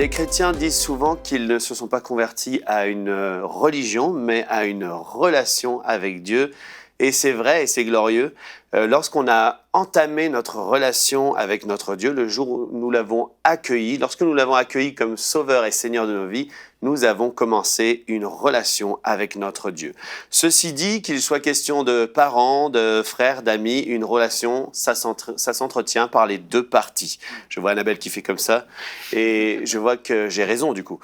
Les chrétiens disent souvent qu'ils ne se sont pas convertis à une religion, mais à une relation avec Dieu. Et c'est vrai et c'est glorieux. Lorsqu'on a entamé notre relation avec notre Dieu, le jour où nous l'avons accueilli, lorsque nous l'avons accueilli comme Sauveur et Seigneur de nos vies, nous avons commencé une relation avec notre Dieu. Ceci dit, qu'il soit question de parents, de frères, d'amis, une relation, ça s'entretient par les deux parties. Je vois Annabelle qui fait comme ça et je vois que j'ai raison du coup.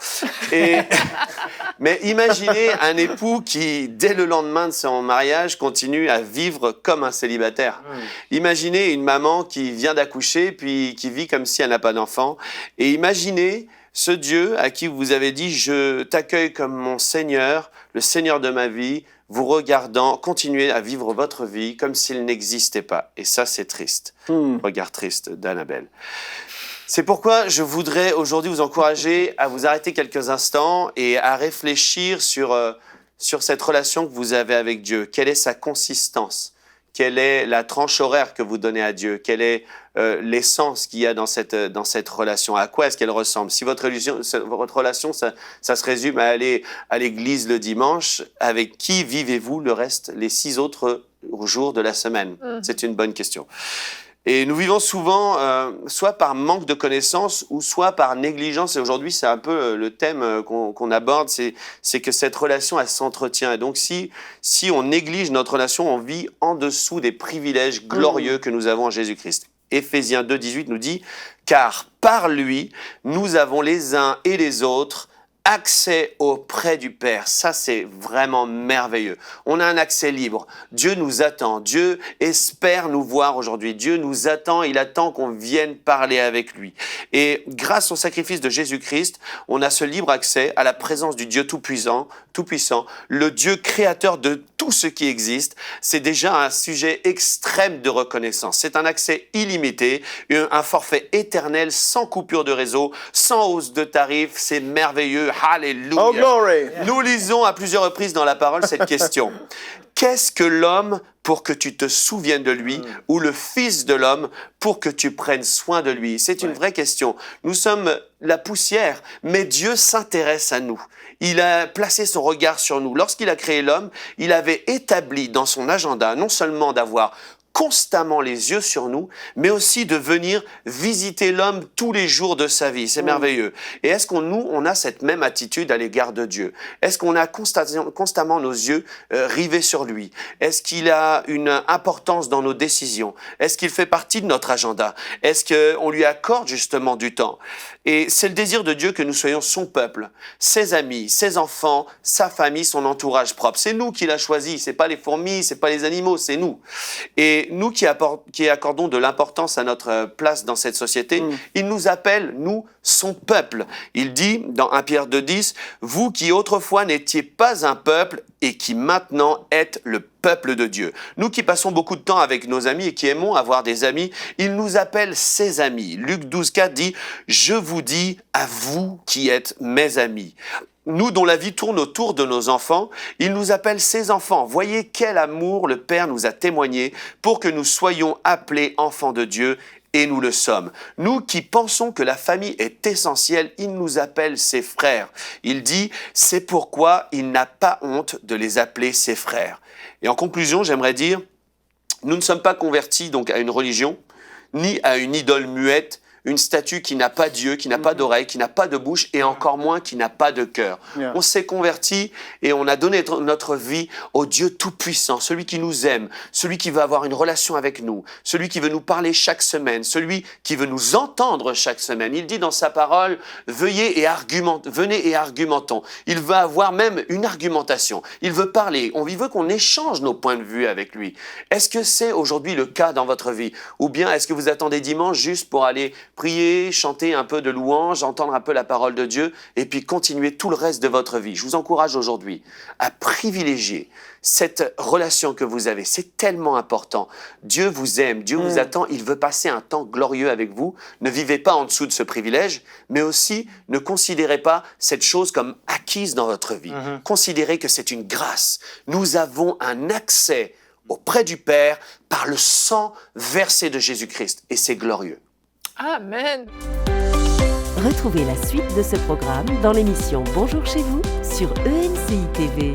Mais imaginez un époux qui, dès le lendemain de son mariage, continue à vivre comme un célibataire. Imaginez une maman qui vient d'accoucher puis qui vit comme si elle n'a pas d'enfant. Et imaginez ce Dieu à qui vous avez dit « Je t'accueille comme mon Seigneur, le Seigneur de ma vie », vous regardant, continuez à vivre votre vie comme s'il n'existait pas. Et ça, c'est triste. Regard triste d'Annabelle. C'est pourquoi je voudrais aujourd'hui vous encourager à vous arrêter quelques instants et à réfléchir sur cette relation que vous avez avec Dieu. Quelle est sa consistance ? Quelle est la tranche horaire que vous donnez à Dieu? Quelle est l'essence qu'il y a dans cette relation? À quoi est-ce qu'elle ressemble? Si votre relation, ça se résume à aller à l'église le dimanche, avec qui vivez-vous les 6 autres jours de la semaine? C'est une bonne question. Et nous vivons souvent, soit par manque de connaissances, ou soit par négligence. Et aujourd'hui, c'est un peu le thème qu'on aborde, c'est que cette relation, elle s'entretient. Et donc, si on néglige notre relation, on vit en dessous des privilèges glorieux que nous avons en Jésus-Christ. Éphésiens 2, 18 nous dit « Car par lui, nous avons les uns et les autres accès auprès du Père ». Ça, c'est vraiment merveilleux. On a un accès libre. Dieu nous attend. Dieu espère nous voir aujourd'hui. Dieu nous attend. Il attend qu'on vienne parler avec lui. Et grâce au sacrifice de Jésus-Christ, on a ce libre accès à la présence du Dieu tout-puissant, le Dieu créateur de tout ce qui existe. C'est déjà un sujet extrême de reconnaissance. C'est un accès illimité, un forfait éternel, sans coupure de réseau, sans hausse de tarifs. C'est merveilleux. Alléluia. Oh, glory. Nous lisons à plusieurs reprises dans la parole cette question. Qu'est-ce que l'homme pour que tu te souviennes de lui, ou le Fils de l'homme pour que tu prennes soin de lui? C'est une vraie question. Nous sommes la poussière, mais Dieu s'intéresse à nous. Il a placé son regard sur nous. Lorsqu'il a créé l'homme, il avait établi dans son agenda non seulement d'avoir constamment les yeux sur nous, mais aussi de venir visiter l'homme tous les jours de sa vie. C'est merveilleux. Et est-ce on a cette même attitude à l'égard de Dieu? Est-ce qu'on a constamment nos yeux rivés sur lui? Est-ce qu'il a une importance dans nos décisions? Est-ce qu'il fait partie de notre agenda? Est-ce qu'on lui accorde justement du temps? Et c'est le désir de Dieu que nous soyons son peuple, ses amis, ses enfants, sa famille, son entourage propre. C'est nous qui l'a choisi, c'est pas les fourmis, c'est pas les animaux, c'est nous. Et nous qui accordons de l'importance à notre place dans cette société, il nous appelle, nous, son peuple. Il dit dans 1 Pierre 2,10, « Vous qui autrefois n'étiez pas un peuple et qui maintenant êtes le peuple de Dieu. » Nous qui passons beaucoup de temps avec nos amis et qui aimons avoir des amis, il nous appelle ses amis. Luc 12,4 dit « Je vous dis à vous qui êtes mes amis ». Nous, dont la vie tourne autour de nos enfants, il nous appelle ses enfants. Voyez quel amour le Père nous a témoigné pour que nous soyons appelés enfants de Dieu, et nous le sommes. Nous qui pensons que la famille est essentielle, il nous appelle ses frères. Il dit, c'est pourquoi il n'a pas honte de les appeler ses frères. Et en conclusion, j'aimerais dire, nous ne sommes pas convertis donc à une religion, ni à une idole muette, une statue qui n'a pas d'yeux, qui n'a pas d'oreilles, qui n'a pas de bouche et encore moins qui n'a pas de cœur. On s'est convertis et on a donné notre vie au Dieu tout-puissant, celui qui nous aime, celui qui veut avoir une relation avec nous, celui qui veut nous parler chaque semaine, celui qui veut nous entendre chaque semaine. Il dit dans sa parole, venez et argumentons. Il veut avoir même une argumentation. Il veut parler. Il veut qu'on échange nos points de vue avec lui. Est-ce que c'est aujourd'hui le cas dans votre vie? Ou bien est-ce que vous attendez dimanche juste pour aller prier, chanter un peu de louange, entendre un peu la parole de Dieu et puis continuer tout le reste de votre vie? Je vous encourage aujourd'hui à privilégier cette relation que vous avez. C'est tellement important. Dieu vous aime, Dieu vous attend, il veut passer un temps glorieux avec vous. Ne vivez pas en dessous de ce privilège, mais aussi ne considérez pas cette chose comme acquise dans votre vie. Considérez que c'est une grâce. Nous avons un accès auprès du Père par le sang versé de Jésus-Christ et c'est glorieux. Amen. Retrouvez la suite de ce programme dans l'émission Bonjour chez vous sur ENCI TV.